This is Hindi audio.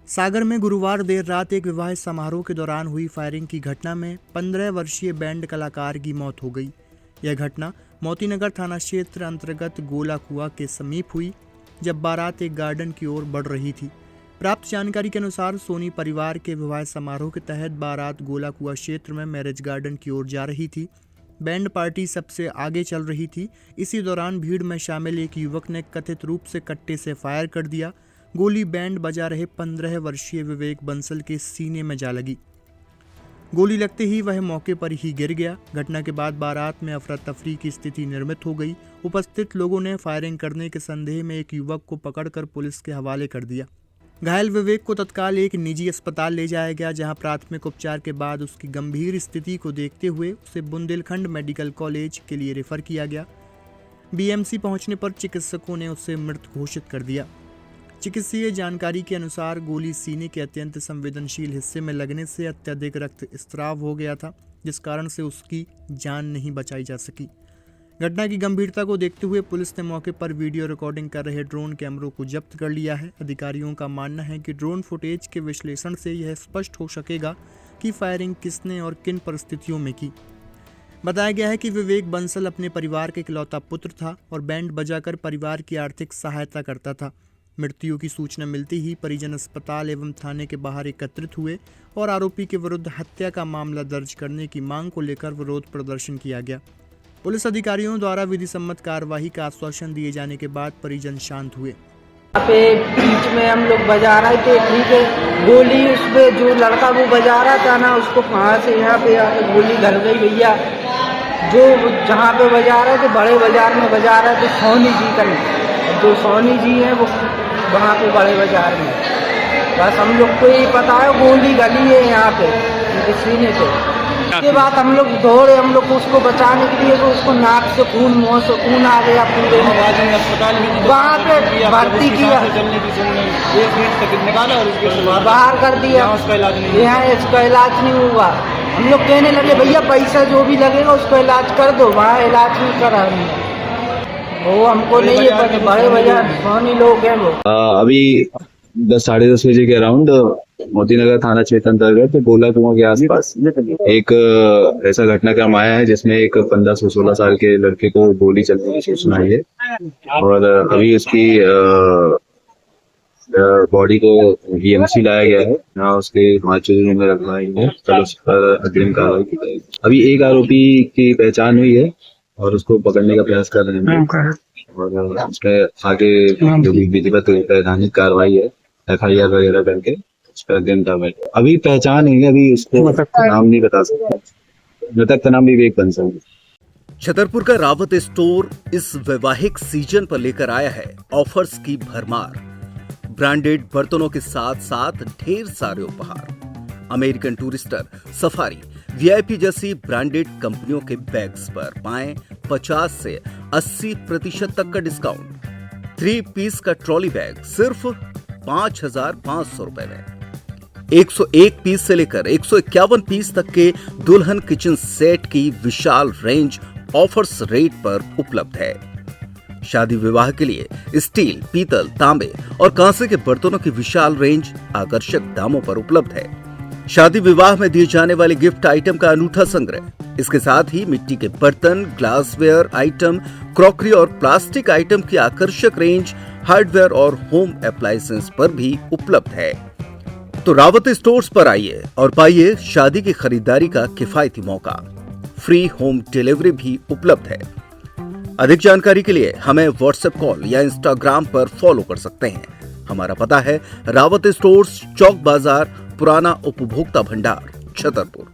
सागर में गुरुवार देर रात एक विवाह समारोह के दौरान हुई फायरिंग की घटना में 15 वर्षीय बैंड कलाकार की मौत हो गई। यह घटना मोतीनगर थाना क्षेत्र अंतर्गत गोला कुआं के समीप हुई, जब बारात एक गार्डन की ओर बढ़ रही थी। प्राप्त जानकारी के अनुसार सोनी परिवार के विवाह समारोह के तहत बारात गोला कुआं क्षेत्र में मैरिज गार्डन की ओर जा रही थी। बैंड पार्टी सबसे आगे चल रही थी। इसी दौरान भीड़ में शामिल एक युवक ने कथित रूप से कट्टे से फायर कर दिया। गोली बैंड बजा रहे 15 वर्षीय विवेक बंसल के सीने में जा लगी। गोली लगते ही वह मौके पर ही गिर गया। घटना के बाद बारात में अफरा तफरी की स्थिति निर्मित हो गई। उपस्थित लोगों ने फायरिंग करने के संदेह में एक युवक को पकड़कर पुलिस के हवाले कर दिया। घायल विवेक को तत्काल एक निजी अस्पताल ले जाया गया, जहां प्राथमिक उपचार के बाद उसकी गंभीर स्थिति को देखते हुए उसे बुंदेलखंड मेडिकल कॉलेज के लिए रेफर किया गया। बीएमसी पहुंचने पर चिकित्सकों ने उसे मृत घोषित कर दिया। चिकित्सीय जानकारी के अनुसार गोली सीने के अत्यंत संवेदनशील हिस्से में लगने से अत्यधिक रक्तस्राव हो गया था, जिस कारण से उसकी जान नहीं बचाई जा सकी। घटना की गंभीरता को देखते हुए पुलिस ने मौके पर वीडियो रिकॉर्डिंग कर रहे ड्रोन कैमरों को जब्त कर लिया है। अधिकारियों का मानना है कि ड्रोन फुटेज के विश्लेषण से यह स्पष्ट हो सकेगा कि फायरिंग किसने और किन परिस्थितियों में की। बताया गया है कि विवेक बंसल अपने परिवार के इकलौता पुत्र था और बैंड बजाकर परिवार की आर्थिक सहायता करता था। मृत्यु की सूचना मिलते ही परिजन अस्पताल एवं थाने के बाहर एकत्रित हुए और आरोपी के विरुद्ध हत्या का मामला दर्ज करने की मांग को लेकर विरोध प्रदर्शन किया गया। पुलिस अधिकारियों द्वारा विधि सम्मत कार्यवाही का आश्वासन दिए जाने के बाद परिजन शांत हुए। यहाँ पे बीच में हम लोग बजा रहे थे, ठीक है, गोली उसपे जो लड़का वो बजा रहा था ना, उसको कहाँ से यहाँ पे आके गोली लग गई भैया। जो जहाँ पे बजा रहे थे, बड़े बाजार में बजा रहे थे, सोनी जी का, जो सोनी जी है वो वहाँ पे बड़े बाजार में। बस हम लोग को ये पता है गोली गली है यहाँ पे उनके सीने पे। उसके बाद हम लोग दौड़े, हम लोग उसको बचाने के लिए, तो उसको नाक से खून, मुँह से खून आ गया पूरे। अस्पताल वहाँ पे भर्ती किया, बाहर कर दिया, यहाँ इसका इलाज नहीं हुआ। हम लोग कहने लगे भैया पैसा जो भी लगेगा उसको इलाज कर दो, वहाँ इलाज नहीं करा। वो हमको नहीं है, बड़े बाजार सोनी लोग हैं वो। अभी 10-10:30 बजे के अराउंड मोतीनगर थाना क्षेत्र अंतर्गत गोला कुआं के आसपास एक ऐसा घटनाक्रम आया है जिसमें एक 15 से 16 साल के लड़के को गोली चलने की सूचना आई है और अभी उसकी बॉडी को बीएमसी लाया गया है। यहाँ उसके मार्चुरी में रखवाई है, कल उस पर अग्रिम कार्रवाई की जाएगी। अभी एक आरोपी की पहचान हुई है और उसको पकड़ने का प्रयास कर रहे हैं और उसमें आगे जो भी विधिवत वैधानिक कार्रवाई है, FIR वगैरह करके उस पर अध्ययन कार्रवाई। अभी पहचान है, अभी उसको नाम नहीं बता सकते। मृतक का नाम विवेक बंसल। छतरपुर का रावत स्टोर इस वैवाहिक सीजन पर लेकर आया है ऑफर्स की भरमार। ब्रांडेड बर्तनों के साथ साथ ढेर सारे उपहार। अमेरिकन टूरिस्टर, सफारी, VIP जैसी ब्रांडेड कंपनियों के बैग्स पर पाएं 50 से 80% तक का डिस्काउंट। 3 पीस का ट्रॉली बैग सिर्फ 5,500 रुपए में। 101 पीस से लेकर 151 पीस तक के दुल्हन किचन सेट की विशाल रेंज ऑफर्स रेट पर उपलब्ध है। शादी विवाह के लिए स्टील, पीतल, तांबे और कांसे के बर्तनों की विशाल रेंज आकर्षक दामों पर उपलब्ध है। शादी विवाह में दिए जाने वाले गिफ्ट आइटम का अनूठा संग्रह, इसके साथ ही मिट्टी के बर्तन, ग्लासवेयर आइटम, क्रॉकरी और प्लास्टिक आइटम की आकर्षक रेंज हार्डवेयर और होम अप्लायंसेस पर भी उपलब्ध है। तो रावत स्टोर्स पर आइए और पाइए शादी की खरीदारी का किफायती मौका। फ्री होम डिलीवरी भी उपलब्ध है। अधिक जानकारी के लिए हमें व्हाट्सएप कॉल या इंस्टाग्राम पर फॉलो कर सकते हैं। हमारा पता है रावत स्टोर्स, चौक बाजार, पुराना उपभोक्ता भंडार, छतरपुर।